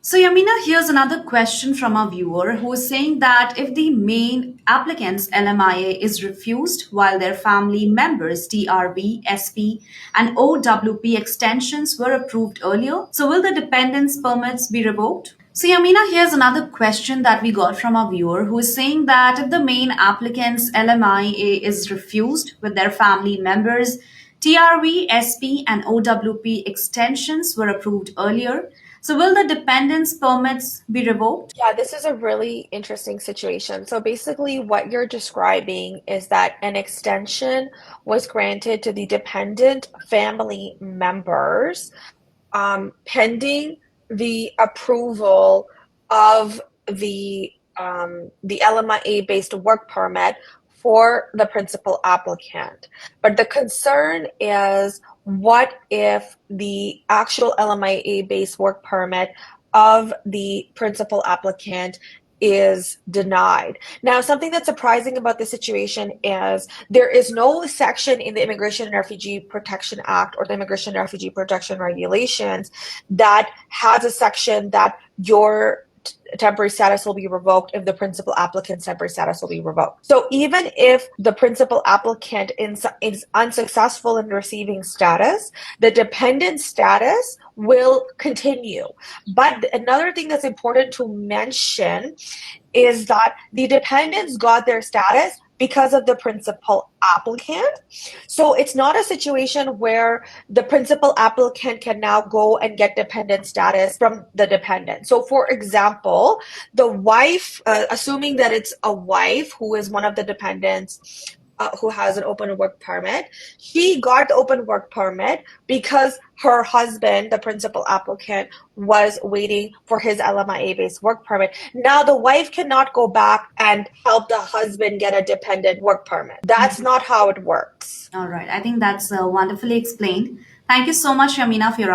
So, Yamina, here's another question from our viewer who is saying that if the main applicant's LMIA is refused while their family members' TRV, SP, and OWP extensions were approved earlier, so will the dependence permits be revoked? So, Yamina, here's another question that we got from our viewer who is saying that if the main applicant's LMIA is refused with their family members' TRV, SP, and OWP extensions were approved earlier, so will the dependence permits be revoked? Yeah, this is a really interesting situation. So basically, what you're describing is that an extension was granted to the dependent family members pending the approval of the LMIA-based work permit for the principal applicant. But the concern is, what if the actual LMIA-based work permit of the principal applicant is denied? Now, something that's surprising about this situation is there is no section in the Immigration and Refugee Protection Act or the Immigration and Refugee Protection Regulations that has a section that your temporary status will be revoked if the principal applicant's temporary status will be revoked. So even if the principal applicant is unsuccessful in receiving status, the dependent status will continue. But another thing that's important to mention is that the dependents got their status because of the principal applicant. So it's not a situation where the principal applicant can now go and get dependent status from the dependent. So for example, the wife, assuming that it's a wife who is one of the dependents, who has an open work permit, she got the open work permit because her husband, the principal applicant, was waiting for his LMIA-based work permit. Now the wife cannot go back and help the husband get a dependent work permit. That's not how it works. All right, I think that's wonderfully explained. Thank you so much, Yamina, for your